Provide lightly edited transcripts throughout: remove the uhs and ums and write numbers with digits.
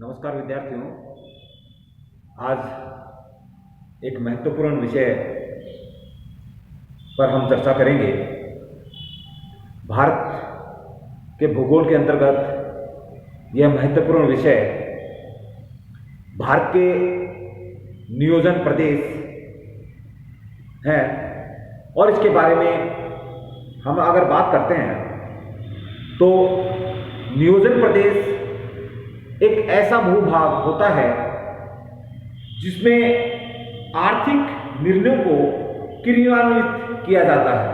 नमस्कार विद्यार्थियों। आज एक महत्वपूर्ण विषय पर हम चर्चा करेंगे। भारत के भूगोल के अंतर्गत यह महत्वपूर्ण विषय भारत के नियोजन प्रदेश हैं और इसके बारे में हम अगर बात करते हैं तो नियोजन प्रदेश एक ऐसा भूभाग होता है जिसमें आर्थिक निर्णयों को क्रियान्वित किया जाता है।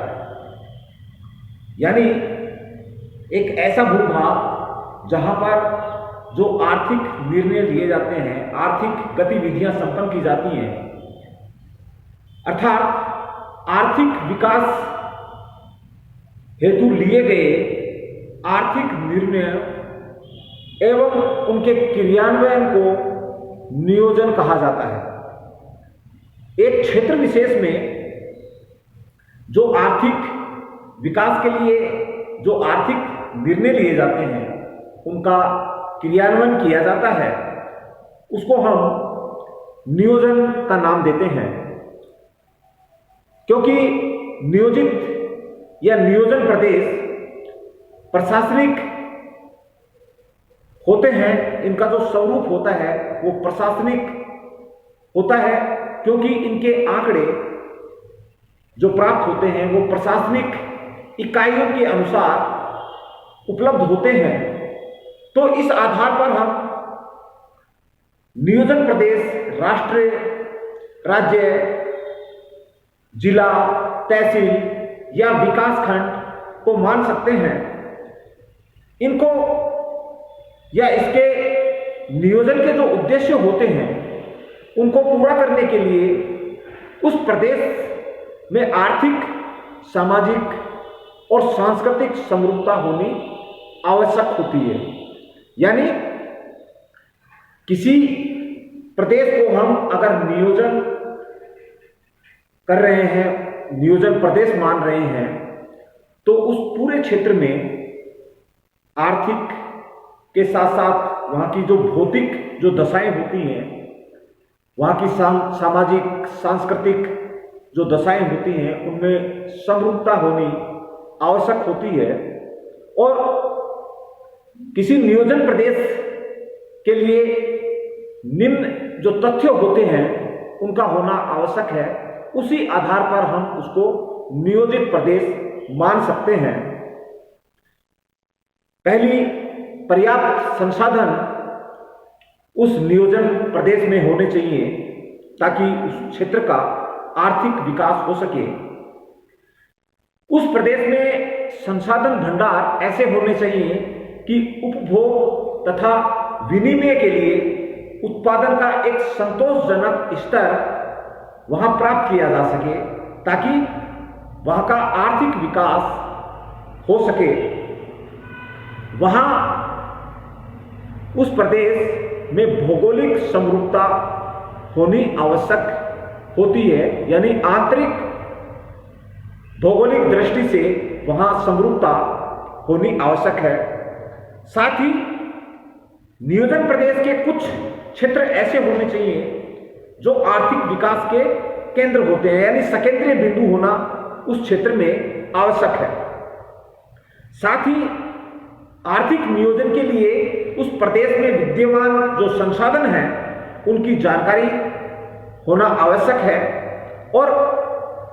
यानी एक ऐसा भूभाग जहां पर जो आर्थिक निर्णय लिए जाते हैं, आर्थिक गतिविधियां संपन्न की जाती हैं, अर्थात आर्थिक विकास हेतु लिए गए आर्थिक निर्णय एवं उनके क्रियान्वयन को नियोजन कहा जाता है। एक क्षेत्र विशेष में जो आर्थिक विकास के लिए जो आर्थिक निर्णय लिए जाते हैं, उनका क्रियान्वयन किया जाता है, उसको हम नियोजन का नाम देते हैं। क्योंकि नियोजित या नियोजन प्रदेश प्रशासनिक होते हैं, इनका जो स्वरूप होता है वो प्रशासनिक होता है, क्योंकि इनके आंकड़े जो प्राप्त होते हैं वो प्रशासनिक इकाइयों के अनुसार उपलब्ध होते हैं। तो इस आधार पर हम नियोजन प्रदेश राष्ट्र, राज्य, जिला, तहसील या विकास खंड को मान सकते हैं। इनको या इसके नियोजन के जो उद्देश्य होते हैं उनको पूरा करने के लिए उस प्रदेश में आर्थिक, सामाजिक और सांस्कृतिक समरूपता होनी आवश्यक होती है। यानी किसी प्रदेश को हम अगर नियोजन कर रहे हैं, नियोजन प्रदेश मान रहे हैं, तो उस पूरे क्षेत्र में आर्थिक के साथ साथ वहाँ की जो भौतिक जो दशाएं होती हैं, वहाँ की सामाजिक सांस्कृतिक जो दशाएं होती हैं, उनमें समरूपता होनी आवश्यक होती है। और किसी नियोजन प्रदेश के लिए निम्न जो तथ्य होते हैं उनका होना आवश्यक है। उसी आधार पर हम उसको नियोजित प्रदेश मान सकते हैं। पहली, पर्याप्त संसाधन उस नियोजन प्रदेश में होने चाहिए ताकि उस क्षेत्र का आर्थिक विकास हो सके। उस प्रदेश में संसाधन भंडार ऐसे होने चाहिए कि उपभोग तथा विनिमय के लिए उत्पादन का एक संतोषजनक स्तर वहां प्राप्त किया जा सके, ताकि वहां का आर्थिक विकास हो सके। वहां उस प्रदेश में भौगोलिक समरूपता होनी आवश्यक होती है। यानी आंतरिक भौगोलिक दृष्टि से वहां समरूपता होनी आवश्यक है। साथ ही नियोजन प्रदेश के कुछ क्षेत्र ऐसे होने चाहिए जो आर्थिक विकास के केंद्र होते हैं, यानी सकेंद्रीय बिंदु होना उस क्षेत्र में आवश्यक है। साथ ही आर्थिक नियोजन के लिए उस प्रदेश में विद्यमान जो संसाधन हैं उनकी जानकारी होना आवश्यक है। और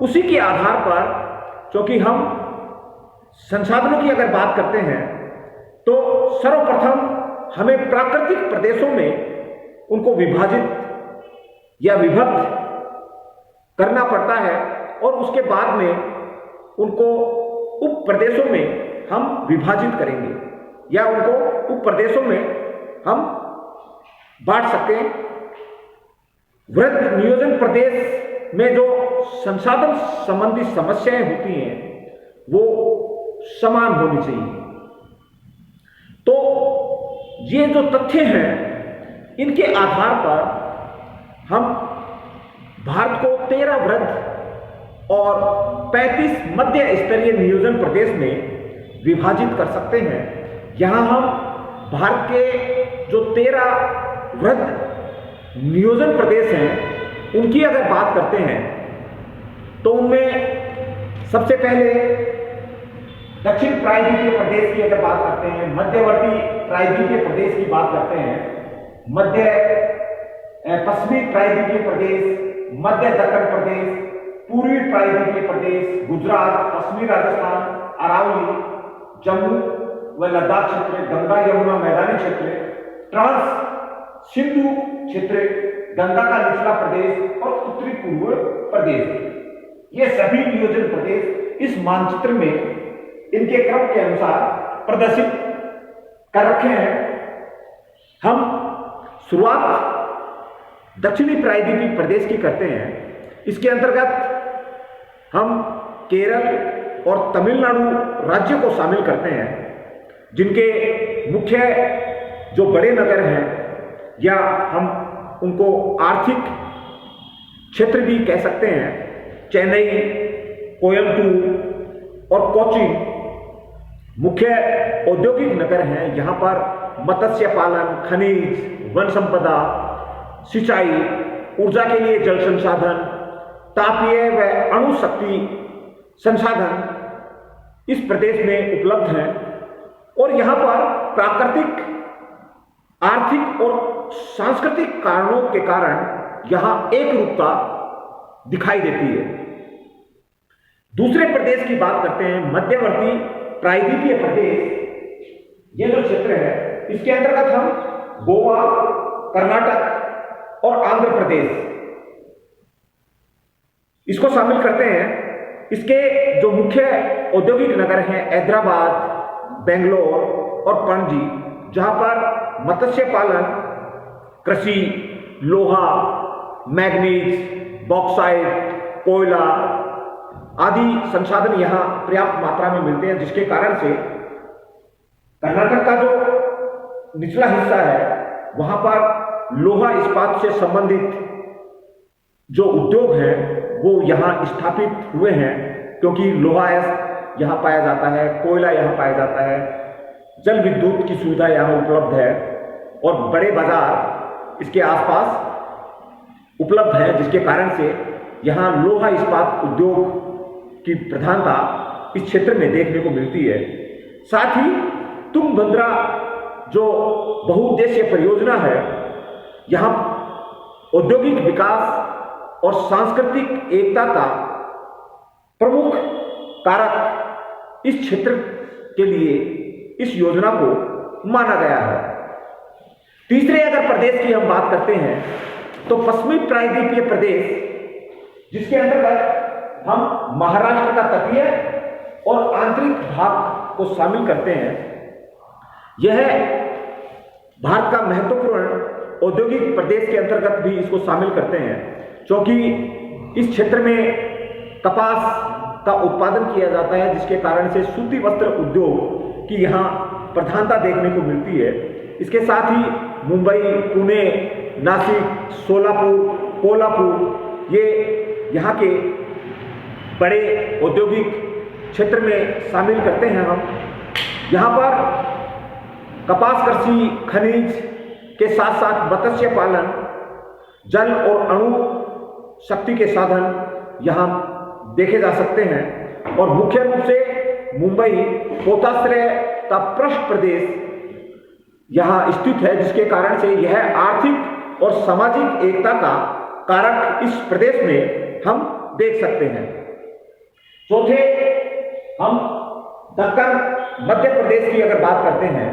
उसी के आधार पर, क्योंकि हम संसाधनों की अगर बात करते हैं तो सर्वप्रथम हमें प्राकृतिक प्रदेशों में उनको विभाजित या विभक्त करना पड़ता है, और उसके बाद में उनको उप प्रदेशों में हम विभाजित करेंगे या उनको उप प्रदेशों में हम बांट सकते हैं। वृहद नियोजन प्रदेश में जो संसाधन संबंधी समस्याएं होती हैं वो समान होनी चाहिए। तो ये जो तथ्य हैं, इनके आधार पर हम भारत को 13 वृहद और 35 मध्य स्तरीय नियोजन प्रदेश में विभाजित कर सकते हैं। यहाँ हम भारत के जो 13 वृहद नियोजन प्रदेश हैं उनकी अगर बात करते हैं तो उनमें सबसे पहले दक्षिण प्रायद्वीपीय प्रदेश की अगर बात करते हैं, मध्यवर्ती प्रायद्वीपीय प्रदेश की बात करते हैं, पश्चिमी प्रायद्वीपीय प्रदेश, मध्य दक्कन प्रदेश, पूर्वी प्रायद्वीपीय प्रदेश, गुजरात, पश्चिमी राजस्थान, अरावली, जम्मू व लद्दाख क्षेत्र, गंगा यमुना मैदानी क्षेत्र, ट्रांस सिंधु क्षेत्र, गंगा का निचला प्रदेश और उत्तरी पूर्व प्रदेश, ये सभी नियोजन प्रदेश इस मानचित्र में इनके क्रम के अनुसार प्रदर्शित कर रखे हैं। हम शुरुआत दक्षिणी प्रायद्वीपीय प्रदेश की करते हैं। इसके अंतर्गत हम केरल और तमिलनाडु राज्य को शामिल करते हैं, जिनके मुख्य जो बड़े नगर हैं या हम उनको आर्थिक क्षेत्र भी कह सकते हैं, चेन्नई, कोयम्बटूर और कोचीन मुख्य औद्योगिक नगर हैं। यहाँ पर मत्स्य पालन, खनिज, वन संपदा, सिंचाई, ऊर्जा के लिए जल संसाधन, तापीय व अणु शक्ति संसाधन इस प्रदेश में उपलब्ध हैं और यहाँ पर प्राकृतिक, आर्थिक और सांस्कृतिक कारणों के कारण यहाँ एक रूपता दिखाई देती है। दूसरे प्रदेश की बात करते हैं, मध्यवर्ती प्रायद्वीपीय प्रदेश। ये जो क्षेत्र है इसके अंतर्गत हम गोवा, कर्नाटक और आंध्र प्रदेश इसको शामिल करते हैं। इसके जो मुख्य औद्योगिक नगर हैं हैदराबाद, बेंगलोर और पणजी, जहां पर मत्स्य पालन, कृषि, लोहा, मैग्नीज, बॉक्साइट, कोयला आदि संसाधन यहाँ पर्याप्त मात्रा में मिलते हैं, जिसके कारण से कर्नाटक का जो निचला हिस्सा है वहां पर लोहा इस्पात से संबंधित जो उद्योग हैं वो यहाँ स्थापित हुए हैं, क्योंकि लोहा यहाँ पाया जाता है, कोयला यहाँ पाया जाता है, जल विद्युत की सुविधा यहाँ उपलब्ध है और बड़े बाजार इसके आसपास उपलब्ध है, जिसके कारण से यहाँ लोहा इस्पात उद्योग की प्रधानता इस क्षेत्र में देखने को मिलती है। साथ ही तुंगभद्रा जो बहुउद्देशीय परियोजना है, यहाँ औद्योगिक विकास और सांस्कृतिक एकता का प्रमुख कारक इस क्षेत्र के लिए इस योजना को माना गया है। तीसरे अगर प्रदेश की हम बात करते हैं तो पश्चिमी प्रायद्वीपीय प्रदेश, जिसके अंतर्गत हम महाराष्ट्र का तटीय और आंतरिक भाग को शामिल करते हैं। यह भारत का महत्वपूर्ण औद्योगिक प्रदेश के अंतर्गत भी इसको शामिल करते हैं, क्योंकि इस क्षेत्र में कपास का उत्पादन किया जाता है, जिसके कारण से सूती वस्त्र उद्योग की यहाँ प्रधानता देखने को मिलती है। इसके साथ ही मुंबई, पुणे, नासिक, सोलापुर, कोल्हापुर ये यहाँ के बड़े औद्योगिक क्षेत्र में शामिल करते हैं हम। यहाँ पर कपास कृषि, खनिज के साथ साथ मत्स्य पालन, जल और अणु शक्ति के साधन यहाँ देखे जा सकते हैं और मुख्य रूप से मुंबई पोताश्रय का पृष्ठ प्रदेश यहाँ स्थित है, जिसके कारण से यह आर्थिक और सामाजिक एकता का कारक इस प्रदेश में हम देख सकते हैं। चौथे हम दक्कन मध्य प्रदेश की अगर बात करते हैं,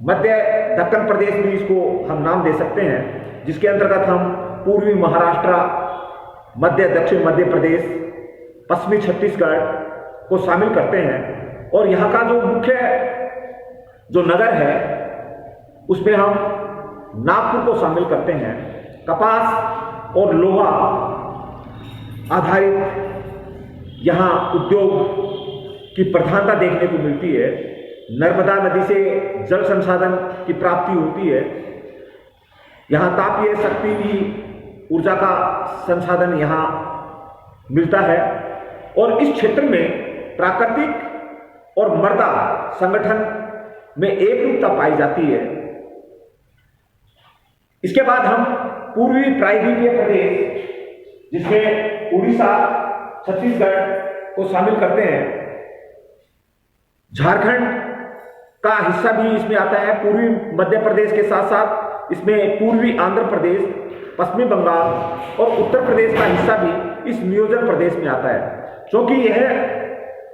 मध्य दक्कन प्रदेश भी इसको हम नाम दे सकते हैं, जिसके अंतर्गत हम पूर्वी महाराष्ट्र, मध्य दक्षिण मध्य प्रदेश, पश्चिमी छत्तीसगढ़ को शामिल करते हैं और यहाँ का जो मुख्य जो नगर है उसमें हम नागपुर को शामिल करते हैं। कपास और लोहा आधारित यहाँ उद्योग की प्रधानता देखने को मिलती है। नर्मदा नदी से जल संसाधन की प्राप्ति होती है। यहाँ तापीय शक्ति भी ऊर्जा का संसाधन यहाँ मिलता है और इस क्षेत्र में प्राकृतिक और मृदा संगठन में एक रूपता पाई जाती है। इसके बाद हम पूर्वी प्रायद्वीपीय प्रदेश जिसमें उड़ीसा, छत्तीसगढ़ को शामिल करते हैं, झारखंड का हिस्सा भी इसमें आता है। पूर्वी मध्य प्रदेश के साथ साथ इसमें पूर्वी आंध्र प्रदेश, पश्चिमी बंगाल और उत्तर प्रदेश का हिस्सा भी इस नियोजन प्रदेश में आता है। क्योंकि यह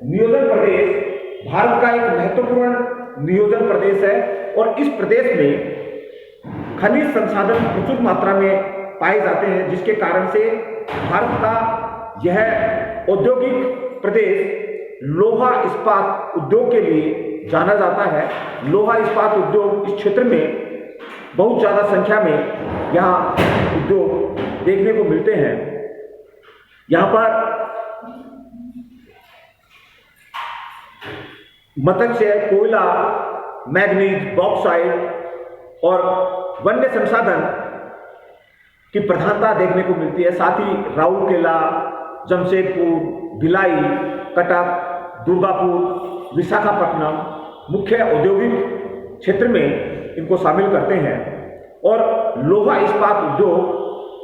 नियोजन प्रदेश भारत का एक महत्वपूर्ण नियोजन प्रदेश है और इस प्रदेश में खनिज संसाधन प्रचुर मात्रा में पाए जाते हैं, जिसके कारण से भारत का यह औद्योगिक प्रदेश लोहा इस्पात उद्योग के लिए जाना जाता है। लोहा इस्पात उद्योग इस क्षेत्र में बहुत ज़्यादा संख्या में यहाँ उद्योग देखने को मिलते हैं। यहाँ पर मत्स्य, कोयला, मैग्नीज, बॉक्साइट और वन्य संसाधन की प्रधानता देखने को मिलती है। साथ ही राउरकेला, जमशेदपुर, भिलाई, कटक, दुर्गापुर, विशाखापट्टनम मुख्य औद्योगिक क्षेत्र में इनको शामिल करते हैं और लोहा इस्पात उद्योग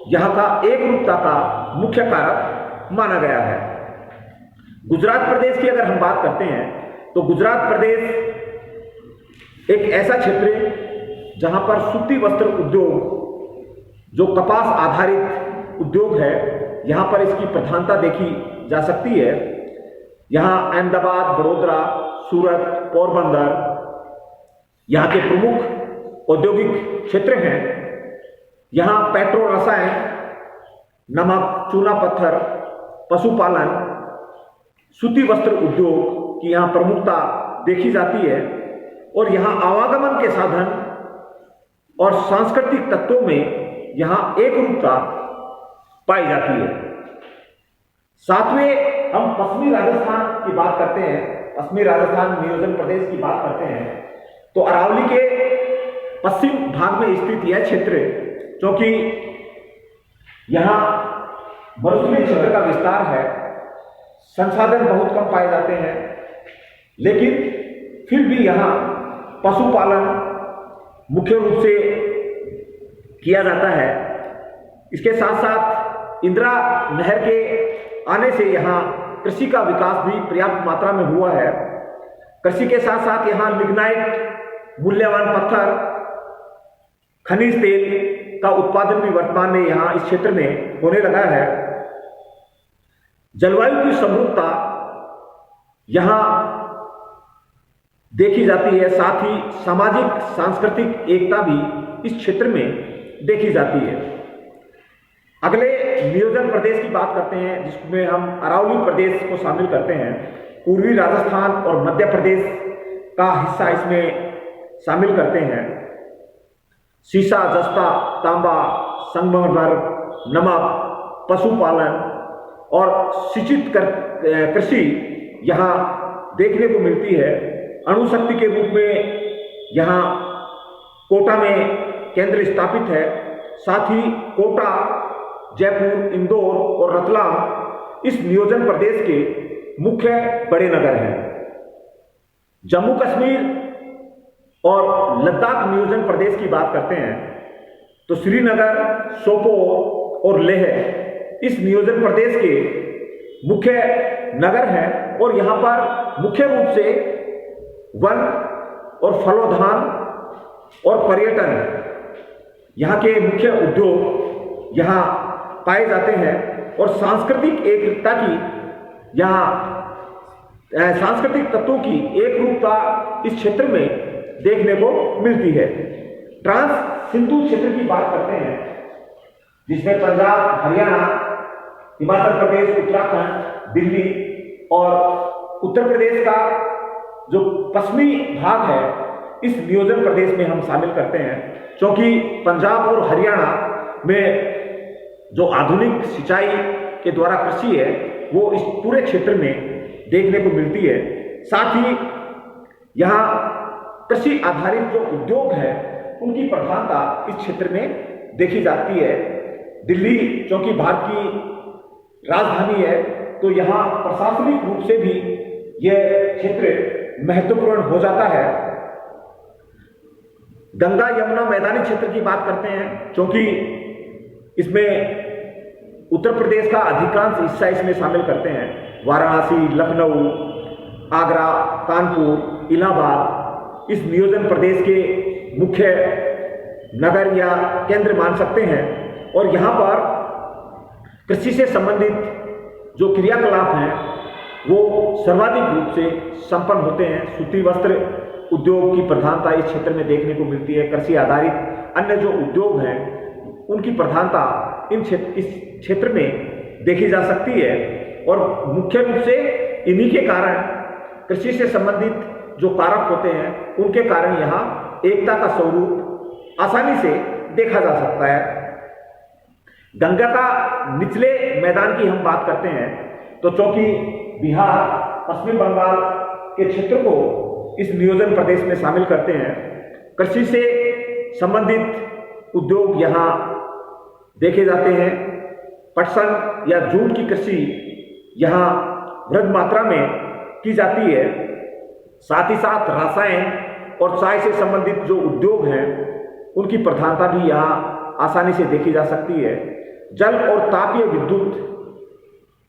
यहाँ का एक रूपता का मुख्य कारक माना गया है। गुजरात प्रदेश की अगर हम बात करते हैं तो गुजरात प्रदेश एक ऐसा क्षेत्र है जहाँ पर सूती वस्त्र उद्योग, जो कपास आधारित उद्योग है, यहाँ पर इसकी प्रधानता देखी जा सकती है। यहाँ अहमदाबाद, बड़ोदरा, सूरत, पोरबंदर यहाँ के प्रमुख औद्योगिक क्षेत्र हैं। यहाँ पेट्रो रसायन, नमक, चूना पत्थर, पशुपालन, सूती वस्त्र उद्योग की यहाँ प्रमुखता देखी जाती है और यहाँ आवागमन के साधन और सांस्कृतिक तत्वों में यहाँ एक रूपता पाई जाती है। सातवें हम पश्चिमी राजस्थान की बात करते हैं, पश्चिमी राजस्थान नियोजन प्रदेश की बात करते हैं, तो अरावली के पश्चिम भाग में स्थित यह क्षेत्र, क्योंकि यहाँ मरुस्थलीय क्षेत्र का विस्तार है, संसाधन बहुत कम पाए जाते हैं, लेकिन फिर भी यहाँ पशुपालन मुख्य रूप से किया जाता है। इसके साथ साथ इंदिरा नहर के आने से यहाँ कृषि का विकास भी पर्याप्त मात्रा में हुआ है। कृषि के साथ साथ यहाँ लिग्नाइट, मूल्यवान पत्थर, खनिज तेल का उत्पादन भी वर्तमान में यहाँ इस क्षेत्र में होने लगा है। जलवायु की समरूपता यहाँ देखी जाती है, साथ ही सामाजिक सांस्कृतिक एकता भी इस क्षेत्र में देखी जाती है। अगले नियोजन प्रदेश की बात करते हैं, जिसमें हम अरावली प्रदेश को शामिल करते हैं। पूर्वी राजस्थान और मध्य प्रदेश का हिस्सा इसमें शामिल करते हैं। सीसा, जस्ता, तांबा, संगमरमर, नमक, पशुपालन और सिंचित कृषि यहाँ देखने को मिलती है। अणुशक्ति के रूप में यहाँ कोटा में केंद्र स्थापित है। साथ ही कोटा, जयपुर, इंदौर और रतलाम इस नियोजन प्रदेश के मुख्य बड़े नगर हैं। जम्मू कश्मीर और लद्दाख नियोजन प्रदेश की बात करते हैं तो श्रीनगर, सोपोर और लेह इस नियोजन प्रदेश के मुख्य नगर हैं और यहाँ पर मुख्य रूप से वन और फलोद्यान और पर्यटन यहाँ के मुख्य उद्योग यहाँ पाए जाते हैं और सांस्कृतिक एकता की यहाँ सांस्कृतिक तत्वों की एक रूपता इस क्षेत्र में देखने को मिलती है। ट्रांस सिंधु क्षेत्र की बात करते हैं, जिसमें पंजाब, हरियाणा, हिमाचल प्रदेश, उत्तराखंड, दिल्ली और उत्तर प्रदेश का जो पश्चिमी भाग है इस नियोजन प्रदेश में हम शामिल करते हैं, क्योंकि पंजाब और हरियाणा में जो आधुनिक सिंचाई के द्वारा कृषि है वो इस पूरे क्षेत्र में देखने को मिलती है। साथ ही यहाँ कृषि आधारित जो उद्योग है उनकी प्रधानता इस क्षेत्र में देखी जाती है। दिल्ली क्योंकि भारत की राजधानी है तो यहाँ प्रशासनिक रूप से भी यह क्षेत्र महत्वपूर्ण हो जाता है। गंगा यमुना मैदानी क्षेत्र की बात करते हैं, क्योंकि इसमें उत्तर प्रदेश का अधिकांश हिस्सा इसमें शामिल करते हैं। वाराणसी, लखनऊ, आगरा, कानपुर, इलाहाबाद इस नियोजन प्रदेश के मुख्य नगर या केंद्र मान सकते हैं। और यहाँ पर कृषि से संबंधित जो क्रियाकलाप हैं वो सर्वाधिक रूप से संपन्न होते हैं। सूती वस्त्र उद्योग की प्रधानता इस क्षेत्र में देखने को मिलती है। कृषि आधारित अन्य जो उद्योग हैं उनकी प्रधानता इस क्षेत्र में देखी जा सकती है। और मुख्य रूप से इन्हीं के कारण, कृषि से संबंधित जो कारक होते हैं उनके कारण यहाँ एकता का स्वरूप आसानी से देखा जा सकता है। गंगा का निचले मैदान की हम बात करते हैं तो चूंकि बिहार, पश्चिम बंगाल के क्षेत्र को इस नियोजन प्रदेश में शामिल करते हैं, कृषि से संबंधित उद्योग यहाँ देखे जाते हैं। पटसन या जूट की कृषि यहाँ वृहद मात्रा में की जाती है। साथ ही साथ रसायन और चाय से संबंधित जो उद्योग हैं उनकी प्रधानता भी यहाँ आसानी से देखी जा सकती है। जल और तापीय विद्युत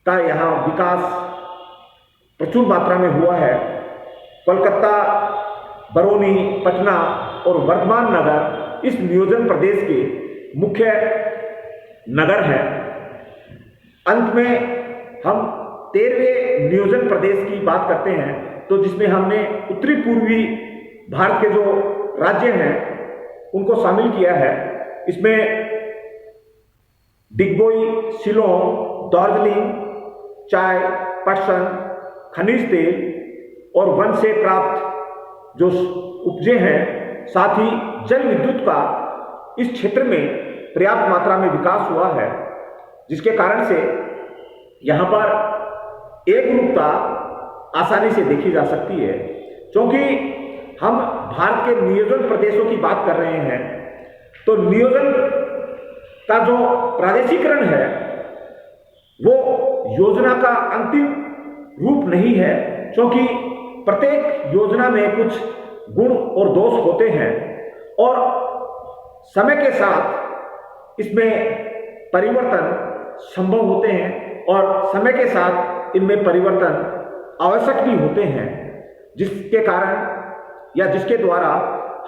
का यहाँ विकास प्रचुर मात्रा में हुआ है। कोलकाता, बरौनी, पटना और वर्धमान नगर इस नियोजन प्रदेश के मुख्य नगर हैं। अंत में हम 13वें नियोजन प्रदेश की बात करते हैं तो जिसमें हमने उत्तरी पूर्वी भारत के जो राज्य हैं उनको शामिल किया है। इसमें डिगबोई, शिलोंग, दार्जिलिंग, चाय, पटसन, खनिज तेल और वन से प्राप्त जो उपजे हैं, साथ ही जल विद्युत का इस क्षेत्र में पर्याप्त मात्रा में विकास हुआ है, जिसके कारण से यहाँ पर एक रूपता आसानी से देखी जा सकती है। क्योंकि हम भारत के नियोजन प्रदेशों की बात कर रहे हैं तो नियोजन का जो प्रादेशिकरण है वो योजना का अंतिम रूप नहीं है, क्योंकि प्रत्येक योजना में कुछ गुण और दोष होते हैं और समय के साथ इसमें परिवर्तन संभव होते हैं और समय के साथ इनमें परिवर्तन आवश्यक भी होते हैं, जिसके कारण या जिसके द्वारा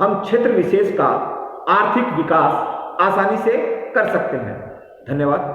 हम क्षेत्र विशेष का आर्थिक विकास आसानी से कर सकते हैं। धन्यवाद।